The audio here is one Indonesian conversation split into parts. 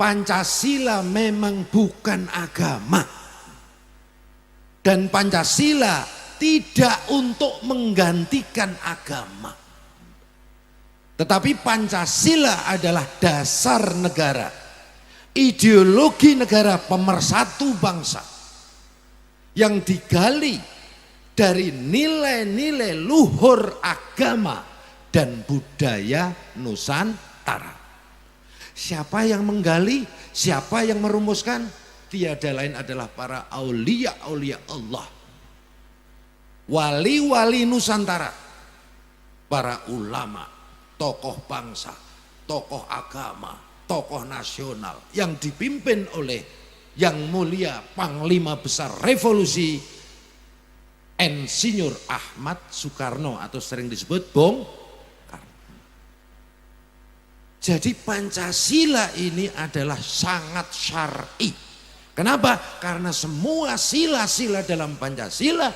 Pancasila memang bukan agama. Dan Pancasila tidak untuk menggantikan agama. Tetapi Pancasila adalah dasar negara, ideologi negara pemersatu bangsa yang digali dari nilai-nilai luhur agama dan budaya Nusantara. Siapa yang menggali, siapa yang merumuskan? Tiada lain adalah para aulia-aulia Allah, wali-wali Nusantara, para ulama, tokoh bangsa, tokoh agama, tokoh nasional yang dipimpin oleh Yang Mulia Panglima Besar Revolusi Insinyur Ahmad Soekarno atau sering disebut Bung Karno. Jadi Pancasila ini adalah sangat syar'i. Kenapa? Karena semua sila-sila dalam Pancasila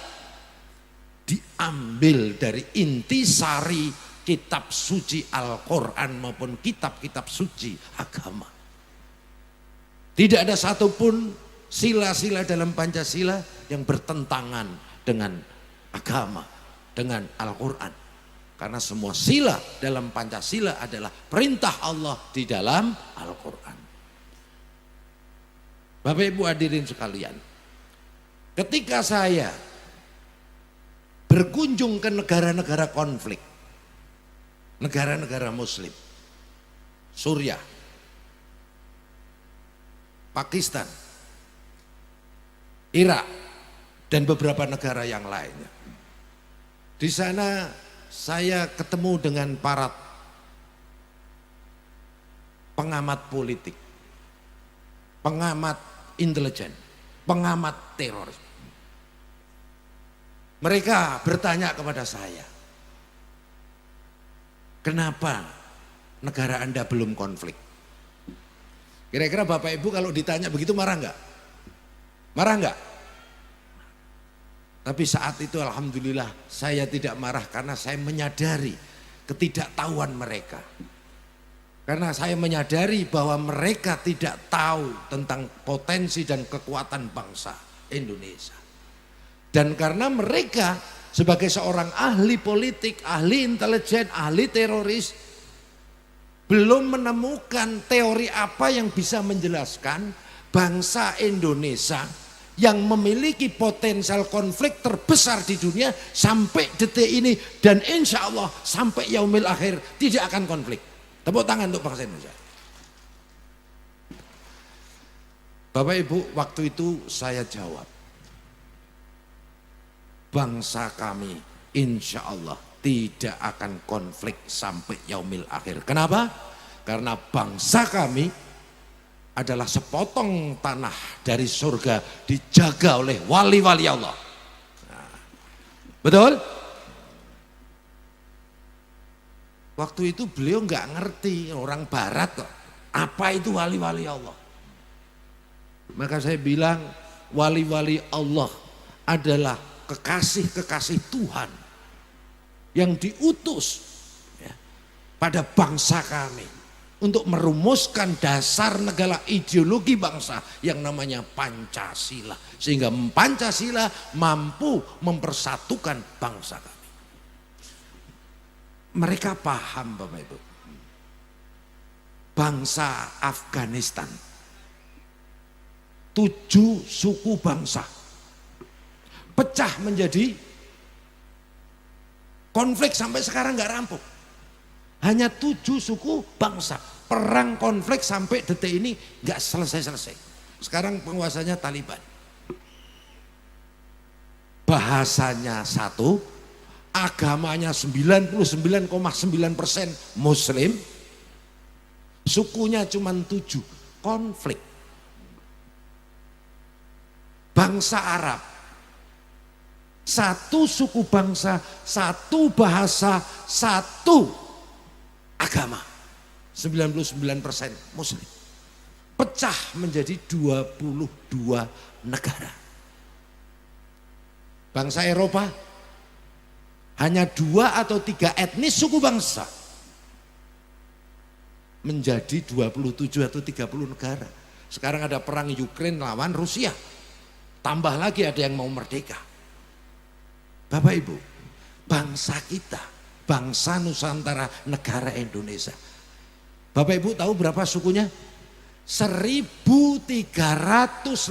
diambil dari intisari kitab suci Al-Quran maupun kitab-kitab suci agama. Tidak ada satupun sila-sila dalam Pancasila yang bertentangan dengan agama, dengan Al-Quran. Karena semua sila dalam Pancasila adalah perintah Allah di dalam Al-Quran. Bapak Ibu hadirin sekalian, ketika saya berkunjung ke negara-negara konflik, negara-negara Muslim, Suriah, Pakistan, Irak, dan beberapa negara yang lainnya. Di sana saya ketemu dengan para pengamat politik, pengamat intelijen, pengamat teroris. Mereka bertanya kepada saya, kenapa negara Anda belum konflik? Kira-kira Bapak Ibu kalau ditanya begitu marah enggak? Marah enggak? Tapi saat itu alhamdulillah saya tidak marah karena saya menyadari ketidaktahuan mereka. Karena saya menyadari bahwa mereka tidak tahu tentang potensi dan kekuatan bangsa Indonesia. Dan karena mereka sebagai seorang ahli politik, ahli intelijen, ahli teroris, belum menemukan teori apa yang bisa menjelaskan bangsa Indonesia yang memiliki potensial konflik terbesar di dunia sampai detik ini dan insya Allah sampai yaumil akhir tidak akan konflik. Tepuk tangan untuk bangsa Indonesia. Bapak Ibu, waktu itu saya jawab, bangsa kami insya Allah tidak akan konflik sampai yaumil akhir. Kenapa? Karena bangsa kami adalah sepotong tanah dari surga dijaga oleh wali-wali Allah. Nah, betul? Waktu itu beliau nggak ngerti, orang barat kok, apa itu wali-wali Allah. Maka saya bilang wali-wali Allah adalah kekasih-kekasih Tuhan yang diutus ya, pada bangsa kami untuk merumuskan dasar negara ideologi bangsa yang namanya Pancasila. Sehingga Pancasila mampu mempersatukan bangsa kami. Mereka paham Bapak Ibu, bangsa Afghanistan 7 suku bangsa pecah menjadi konflik sampai sekarang nggak rampung. Hanya 7 suku bangsa, perang konflik sampai detik ini nggak selesai-selesai. Sekarang penguasanya Taliban. Bahasanya satu, agamanya 99,9% Muslim, sukunya cuma 7, konflik. Bangsa Arab, satu suku bangsa, satu bahasa, satu agama, 99% Muslim, pecah menjadi 22 negara. Bangsa Eropa hanya 2 atau 3 etnis suku bangsa, menjadi 27 atau 30 negara. Sekarang ada perang Ukraina lawan Rusia. Tambah lagi ada yang mau merdeka. Bapak Ibu, bangsa kita, bangsa Nusantara, negara Indonesia. Bapak Ibu tahu berapa sukunya? 1.300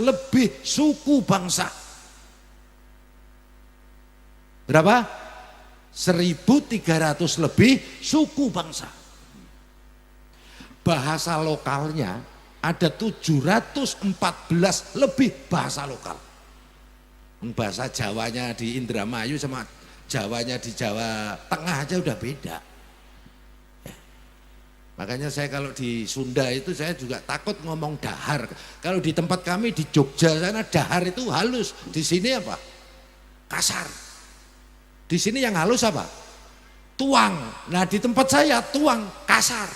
lebih suku bangsa. Berapa? 1.300 lebih suku bangsa. Bahasa lokalnya ada 714 lebih bahasa lokal. Bahasa Jawanya di Indramayu sama Jawanya di Jawa Tengah aja udah beda. Ya. Makanya saya kalau di Sunda itu saya juga takut ngomong dahar. Kalau di tempat kami di Jogja sana dahar itu halus. Di sini apa? Kasar. Di sini yang halus apa? Tuang. Nah di tempat saya tuang kasar.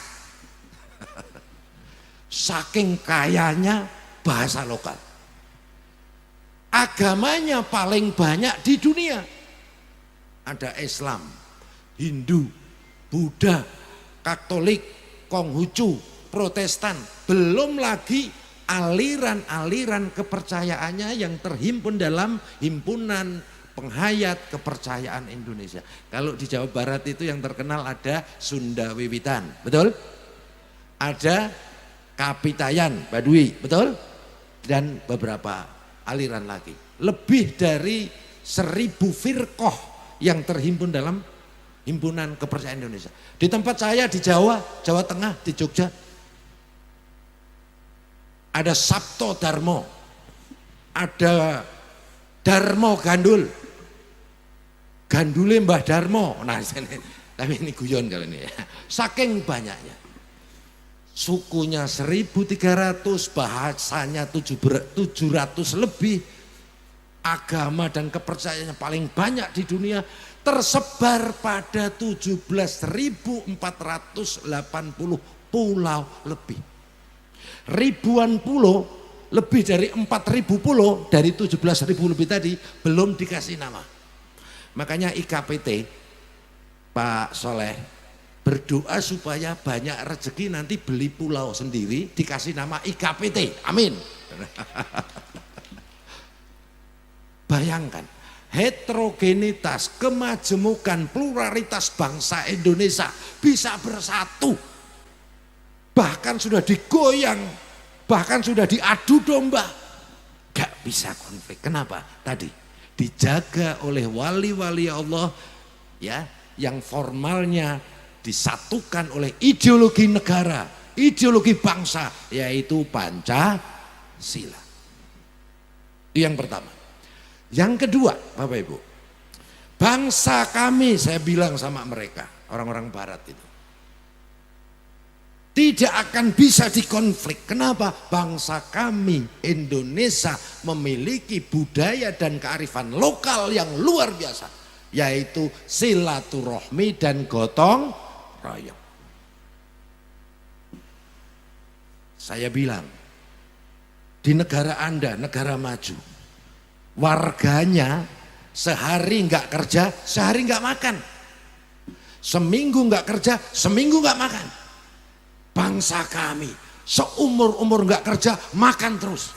Saking kayanya bahasa lokal. Agamanya paling banyak di dunia. Ada Islam, Hindu, Buddha, Katolik, Konghucu, Protestan. Belum lagi aliran-aliran kepercayaannya yang terhimpun dalam himpunan penghayat kepercayaan Indonesia. Kalau di Jawa Barat itu yang terkenal ada Sunda Wiwitan, betul? Ada Kapitayan, Baduy, betul? Dan beberapa aliran lagi. Lebih dari 1.000 firqoh yang terhimpun dalam himpunan kepercayaan Indonesia. Di tempat saya di Jawa, Jawa Tengah, di Jogja, ada Sabto Darmo, ada Darmo Gandul, Gandule Mbah Darmo. Nah, tapi ini guyon kali ini ya. Saking banyaknya. Sukunya 1.300, bahasanya 700 lebih, agama dan kepercayaannya paling banyak di dunia, tersebar pada 17.480 pulau lebih. Ribuan pulau, lebih dari 4.000 pulau dari 17.000 lebih tadi belum dikasih nama. Makanya IKPT Pak Soleh berdoa supaya banyak rezeki, nanti beli pulau sendiri dikasih nama IKPT. Amin. Bayangkan heterogenitas, kemajemukan, pluralitas bangsa Indonesia bisa bersatu. Bahkan sudah digoyang, bahkan sudah diadu domba. Gak bisa konflik. Kenapa? Tadi dijaga oleh wali-wali Allah ya, yang formalnya disatukan oleh ideologi negara, ideologi bangsa, yaitu Pancasila. Itu yang pertama. Yang kedua, Bapak Ibu, bangsa kami, saya bilang sama mereka, orang-orang barat itu, tidak akan bisa dikonflik. Kenapa? Bangsa kami Indonesia memiliki budaya dan kearifan lokal yang luar biasa, yaitu silaturahmi dan gotong royong. Saya bilang, di negara Anda, negara maju, warganya sehari nggak kerja, sehari nggak makan. Seminggu nggak kerja, seminggu nggak makan. Bangsa kami seumur-umur nggak kerja, makan terus.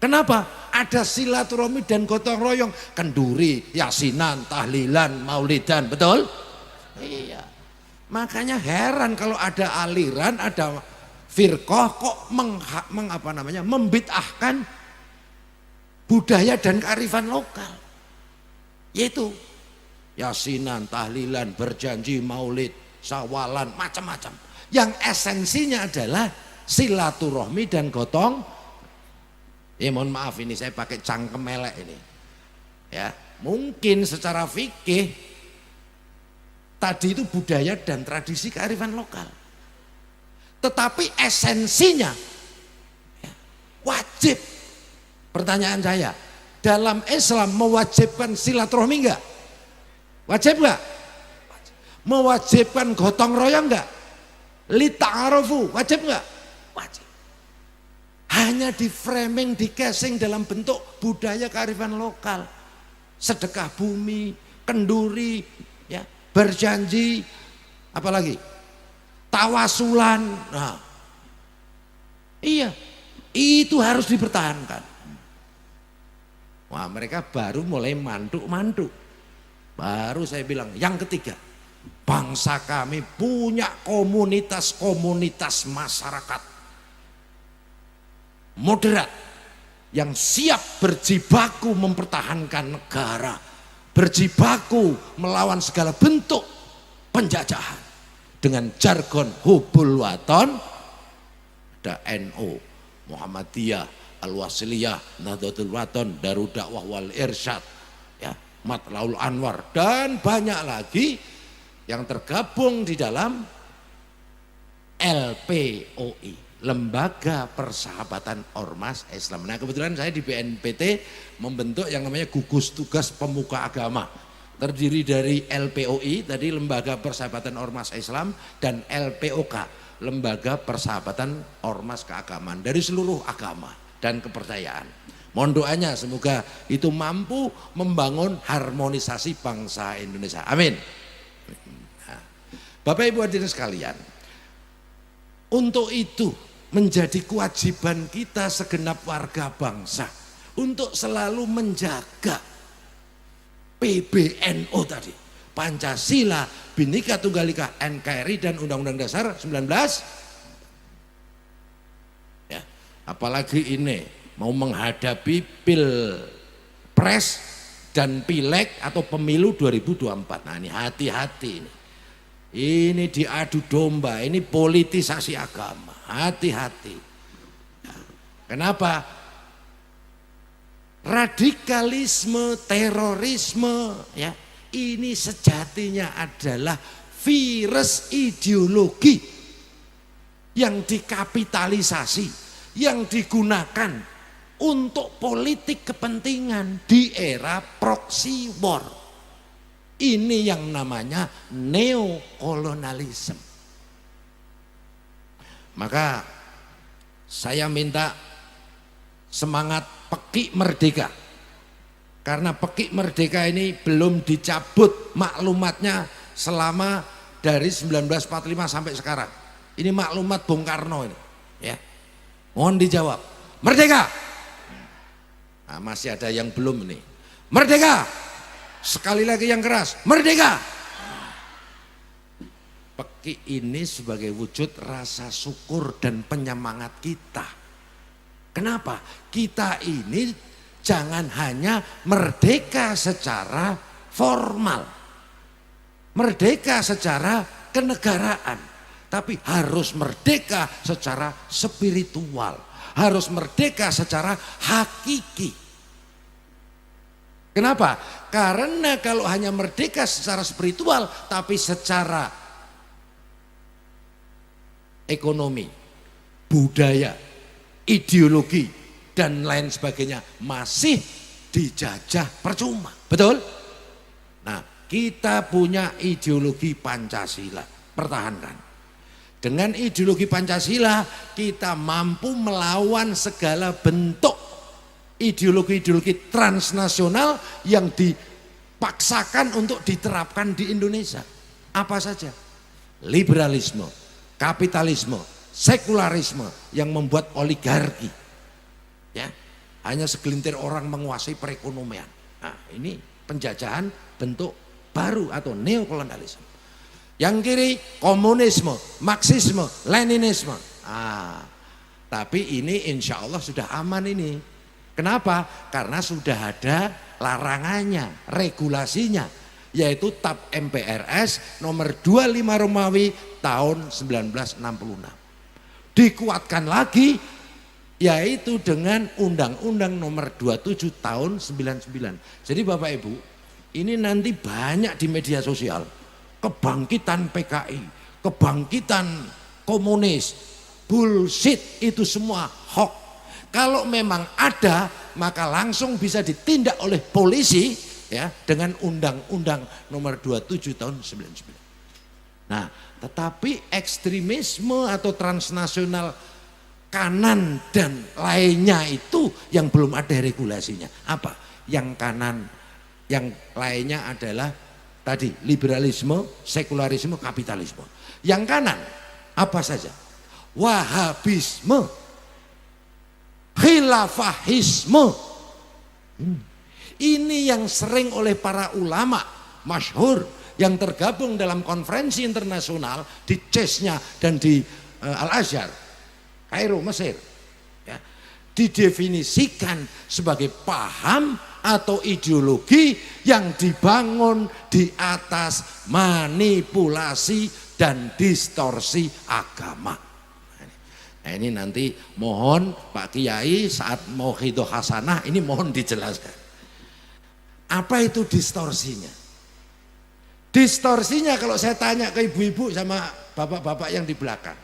Kenapa? Ada silaturahmi dan gotong royong, kenduri, yasinan, tahlilan, maulidan, betul? Iya. Makanya heran kalau ada aliran, ada firqah kok membid'ahkan budaya dan kearifan lokal. Yaitu yasinan, tahlilan, berjanji, maulid, sawalan, macam-macam. Yang esensinya adalah silaturahmi dan gotong. Ya mohon maaf ini saya pakai cangkem melek ini. Ya, mungkin secara fikih tadi itu budaya dan tradisi kearifan lokal. Tetapi esensinya ya, wajib. Pertanyaan saya, dalam Islam mewajibkan silaturahmi enggak? Wajib enggak? Mewajibkan gotong royong enggak? Lita'arufu, wajib enggak? Wajib. Hanya di framing, di casing dalam bentuk budaya kearifan lokal. Sedekah bumi, kenduri, ya, berjanji, apalagi tawasulan. Nah, iya, itu harus dipertahankan. Wah, mereka baru mulai mantuk-mantuk. Baru saya bilang, yang ketiga, bangsa kami punya komunitas-komunitas masyarakat moderat yang siap berjibaku mempertahankan negara, berjibaku melawan segala bentuk penjajahan. Dengan jargon hubul waton, ada NU, Muhammadiyah, Al-Wasliyah, Nahdlatul Wathon, Darud Dakwah wal Irsyad, ya, Matlaul Anwar, dan banyak lagi yang tergabung di dalam LPOI, Lembaga Persahabatan Ormas Islam. Nah, kebetulan saya di BNPT membentuk yang namanya gugus tugas pemuka agama, terdiri dari LPOI tadi, Lembaga Persahabatan Ormas Islam, dan LPOK, Lembaga Persahabatan Ormas Keagamaan, dari seluruh agama dan kepercayaan. Mohon doanya semoga itu mampu membangun harmonisasi bangsa Indonesia. Amin. Nah, Bapak Ibu hadirin sekalian, untuk itu menjadi kewajiban kita segenap warga bangsa untuk selalu menjaga PBNO tadi, Pancasila, Bhinneka Tunggal Ika, NKRI, dan Undang-Undang Dasar 19. Ya, apalagi ini mau menghadapi Pilpres dan Pileg atau Pemilu 2024. Nah, ini hati-hati ini. Ini diadu domba, ini politisasi agama. Hati-hati. Nah, kenapa? Radikalisme, terorisme, ya, ini sejatinya adalah virus ideologi yang dikapitalisasi, yang digunakan untuk politik kepentingan di era proxy war. Ini yang namanya neokolonialisme. Maka saya minta semangat Pekik Merdeka, karena Pekik Merdeka ini belum dicabut maklumatnya selama dari 1945 sampai sekarang. Ini maklumat Bung Karno ini, ya. Mohon dijawab, merdeka. Nah, masih ada yang belum nih. Merdeka. Sekali lagi yang keras, merdeka. Pekik ini sebagai wujud rasa syukur dan penyemangat kita. Kenapa? Kita ini jangan hanya merdeka secara formal, merdeka secara kenegaraan, tapi harus merdeka secara spiritual, harus merdeka secara hakiki. Kenapa? Karena kalau hanya merdeka secara spiritual tapi secara ekonomi, budaya, ideologi, dan lain sebagainya masih dijajah percuma. Betul? Nah, kita punya ideologi Pancasila, pertahankan. Dengan ideologi Pancasila kita mampu melawan segala bentuk ideologi-ideologi transnasional yang dipaksakan untuk diterapkan di Indonesia. Apa saja? Liberalisme, kapitalisme, sekularisme yang membuat oligarki, ya, hanya segelintir orang menguasai perekonomian. Nah, ini penjajahan bentuk baru atau neokolonialisme. Yang kiri komunisme, marxisme, leninisme. Tapi ini insya Allah sudah aman ini. Kenapa? Karena sudah ada larangannya, regulasinya, yaitu TAP MPRS nomor 25 Romawi tahun 1966. Dikuatkan lagi yaitu dengan Undang-Undang nomor 27 tahun 99. Jadi Bapak Ibu, ini nanti banyak di media sosial, kebangkitan PKI, kebangkitan komunis, bullshit, itu semua hoax. Kalau memang ada, maka langsung bisa ditindak oleh polisi, ya, dengan Undang-Undang nomor 27 tahun 99. Nah, tetapi ekstremisme atau transnasional kanan dan lainnya itu yang belum ada regulasinya. Apa? Yang kanan, yang lainnya adalah tadi liberalisme, sekularisme, kapitalisme. Yang kanan apa saja? Wahabisme, khilafahisme. Ini yang sering oleh para ulama masyhur yang tergabung dalam konferensi internasional di CES-nya dan di Al-Azhar, Kairo, Mesir, ya, didefinisikan sebagai paham atau ideologi yang dibangun di atas manipulasi dan distorsi agama. Nah, ini nanti mohon Pak Kiai saat Mau'idhah Hasanah ini mohon dijelaskan. Apa itu distorsinya? Distorsinya kalau saya tanya ke ibu-ibu sama bapak-bapak yang di belakang.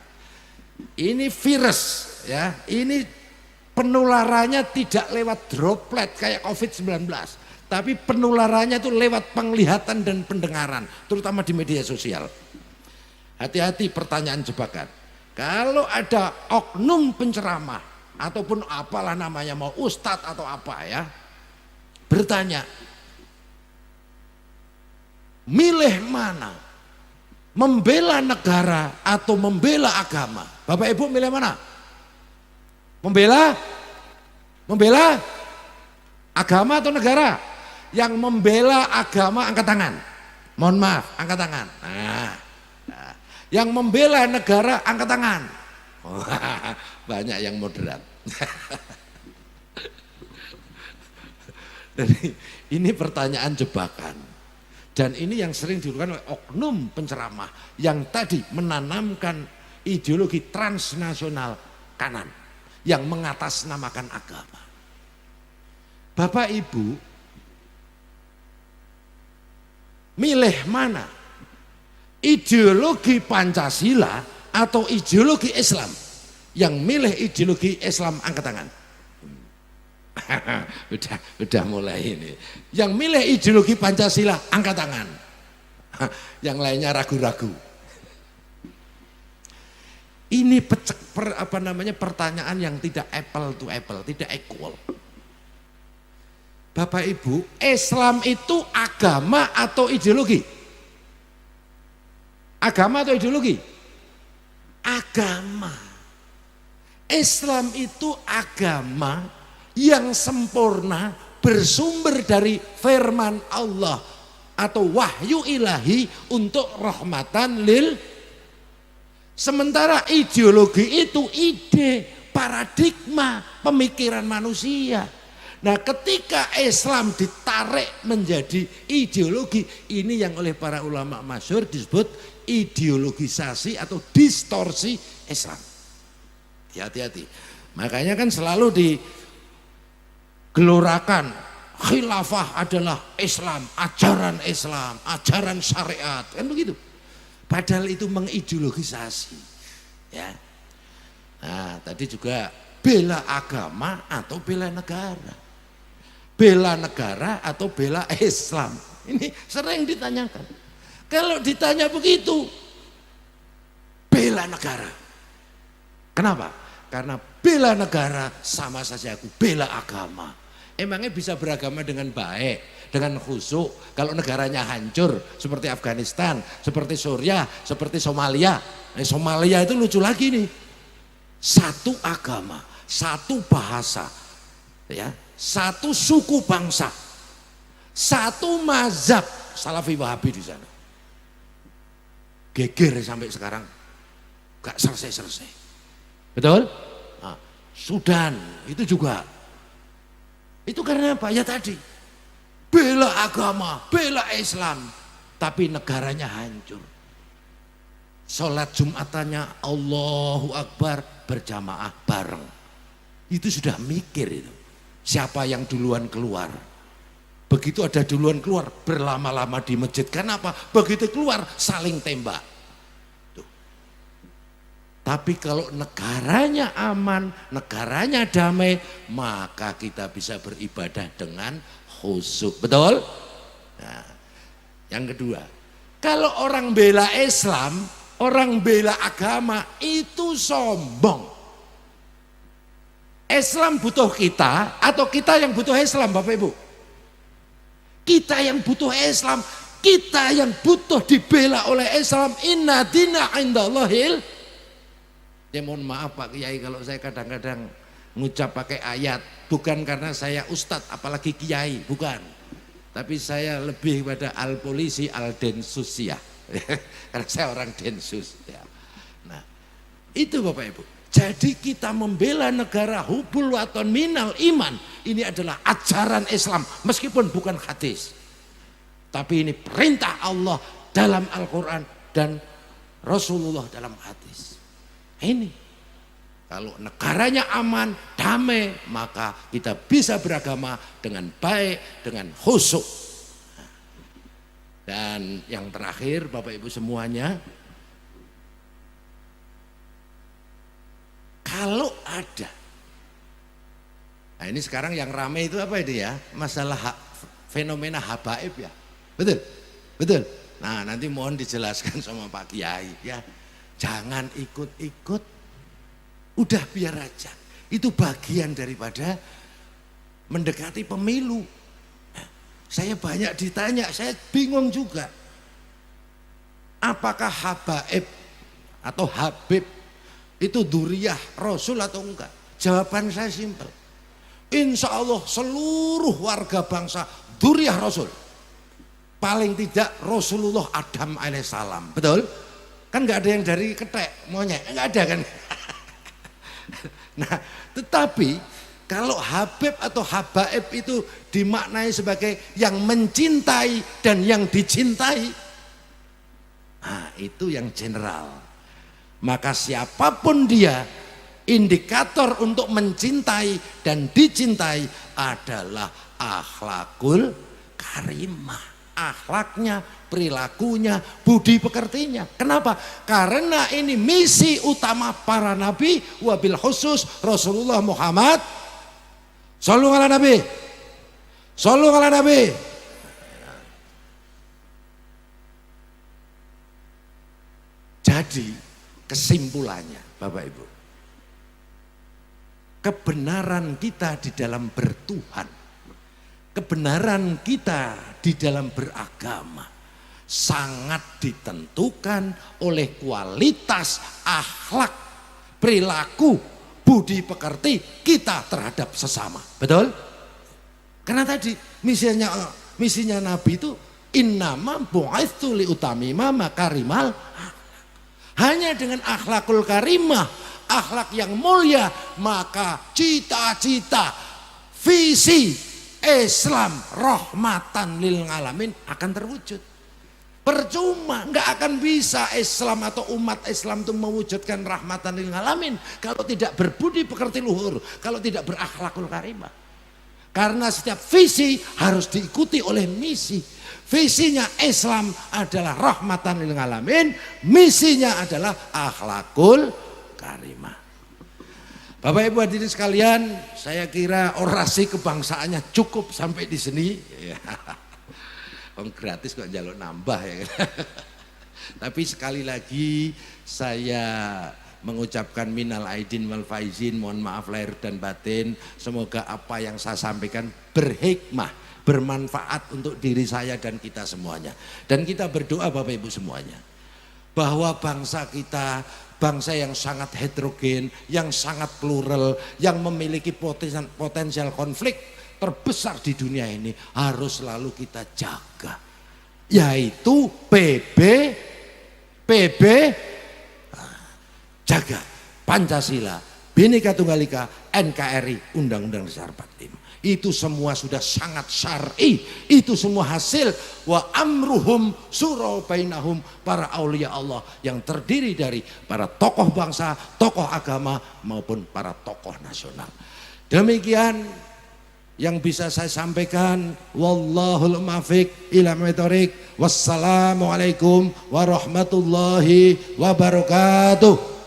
Ini virus ya, ini penularannya tidak lewat droplet kayak COVID-19, tapi penularannya itu lewat penglihatan dan pendengaran, terutama di media sosial. Hati-hati pertanyaan jebakan. Kalau ada oknum penceramah ataupun apalah namanya, mau ustadz atau apa ya, bertanya, milih mana? Membela negara atau membela agama? Bapak Ibu milih mana? Membela agama atau negara? Yang membela agama angkat tangan. Mohon maaf, angkat tangan. Nah. Yang membela negara angkat tangan. Banyak yang moderat. Jadi ini pertanyaan jebakan. Dan ini yang sering dilakukan oleh oknum penceramah yang tadi menanamkan ideologi transnasional kanan yang mengatasnamakan agama. Bapak Ibu milih mana? Ideologi Pancasila atau ideologi Islam? Yang milih ideologi Islam angkat tangan. udah mulai ini. Yang milih ideologi Pancasila angkat tangan. Yang lainnya ragu-ragu. Ini pertanyaan yang tidak apple to apple, tidak equal. Bapak Ibu, Islam itu agama atau ideologi? Agama atau ideologi? Agama. Islam itu agama yang sempurna, bersumber dari firman Allah atau wahyu ilahi untuk rahmatan lil. Sementara ideologi itu ide, paradigma, pemikiran manusia. Nah, ketika Islam ditarik menjadi ideologi, ini yang oleh para ulama masyhur disebut ideologisasi atau distorsi Islam. Hati-hati. Makanya kan selalu digelorakan khilafah adalah Islam, ajaran syariat, kan begitu. Padahal itu mengideologisasi. Ya. Nah, tadi juga bela agama atau bela negara. Bela negara atau bela Islam. Ini sering ditanyakan. Kalau ditanya begitu, bela negara. Kenapa? Karena bela negara sama saja aku bela agama. Emangnya bisa beragama dengan baik, dengan khusyuk kalau negaranya hancur seperti Afghanistan, seperti Suriah, seperti Somalia. Somalia itu lucu lagi nih. Satu agama, satu bahasa, ya, satu suku bangsa, satu mazhab Salafi Wahabi di sana. Geger sampai sekarang, gak selesai-selesai. Betul? Nah, Sudan itu juga. Itu karena apa? Ya tadi, bela agama, bela Islam, tapi negaranya hancur. Sholat Jumatannya Allahu Akbar berjamaah bareng. Itu sudah mikir itu. Siapa yang duluan keluar? Begitu ada duluan keluar, berlama-lama di masjid. Kenapa? Begitu keluar saling tembak. Tuh. Tapi kalau negaranya aman, negaranya damai, maka kita bisa beribadah dengan khusyuk. Betul? Nah, yang kedua, kalau orang bela Islam, orang bela agama itu sombong. Islam butuh kita atau kita yang butuh Islam, Bapak Ibu? Kita yang butuh Islam, kita yang butuh dibela oleh Islam. Inna dina indallahil Ya mohon maaf Pak Kiai kalau saya kadang-kadang ngucap pakai ayat, bukan karena saya ustadz apalagi kiai, bukan. Tapi saya lebih pada al polisi al densus ya. Karena saya orang densus ya. Nah, itu Bapak Ibu. Jadi kita membela negara hubul waton minal iman. Ini adalah ajaran Islam meskipun bukan hadis. Tapi ini perintah Allah dalam Al-Quran dan Rasulullah dalam hadis. Ini kalau negaranya aman, damai, maka kita bisa beragama dengan baik, dengan khusyuk. Dan yang terakhir Bapak Ibu semuanya, kalau ada, nah ini sekarang yang ramai itu apa itu ya, masalah fenomena habaib ya, betul, betul. Nah nanti mohon dijelaskan sama Pak Kiai ya, jangan ikut-ikut, udah biar aja. Itu bagian daripada mendekati pemilu. Saya banyak ditanya, saya bingung juga. Apakah habaib atau habib itu duriyah Rasul atau enggak? Jawaban saya simpel. Insya Allah seluruh warga bangsa duriyah Rasul. Paling tidak Rasulullah Adam alaihissalam, betul? Kan enggak ada yang dari ketek, monyet, enggak ada kan? Nah, tetapi kalau habib atau habaib itu dimaknai sebagai yang mencintai dan yang dicintai, nah itu yang general. Maka siapapun dia, indikator untuk mencintai dan dicintai adalah akhlakul karimah. Akhlaknya, perilakunya, budi pekertinya. Kenapa? Karena ini misi utama para nabi, wabil khusus Rasulullah Muhammad. Shallu ala Nabi, shallu ala Nabi. Jadi kesimpulannya Bapak Ibu, kebenaran kita di dalam bertuhan, kebenaran kita di dalam beragama sangat ditentukan oleh kualitas akhlak, perilaku, budi pekerti kita terhadap sesama, betul? Karena tadi misinya Nabi itu innama bu'itsu liutamima makarimal. Hanya dengan akhlakul karimah, akhlak yang mulia, maka cita-cita visi Islam rahmatan lil alamin akan terwujud. Percuma, nggak akan bisa Islam atau umat Islam itu mewujudkan rahmatan lil alamin kalau tidak berbudi pekerti luhur, kalau tidak berakhlakul karimah. Karena setiap visi harus diikuti oleh misi. Visinya Islam adalah rahmatan lil alamin, misinya adalah akhlakul karimah. Bapak Ibu hadirin sekalian, saya kira orasi kebangsaannya cukup sampai di sini. Gratis kok jaluk nambah ya. Tapi sekali lagi saya mengucapkan minal aidin wal faizin, mohon maaf lahir dan batin. Semoga apa yang saya sampaikan berhikmah, bermanfaat untuk diri saya dan kita semuanya. Dan kita berdoa Bapak Ibu semuanya, bahwa bangsa kita bangsa yang sangat heterogen, yang sangat plural, yang memiliki potensial konflik terbesar di dunia ini harus selalu kita jaga, yaitu PB jaga Pancasila, Bhinneka Tunggal Ika, NKRI, Undang-Undang Dasar 45. Itu semua sudah sangat syar'i, itu semua hasil wa amruhum sura bainahum, para aulia Allah yang terdiri dari para tokoh bangsa, tokoh agama maupun para tokoh nasional. Demikian yang bisa saya sampaikan. Wallahul muwaffiq ila aqwamit thoriq. Wassalamualaikum warahmatullahi wabarakatuh.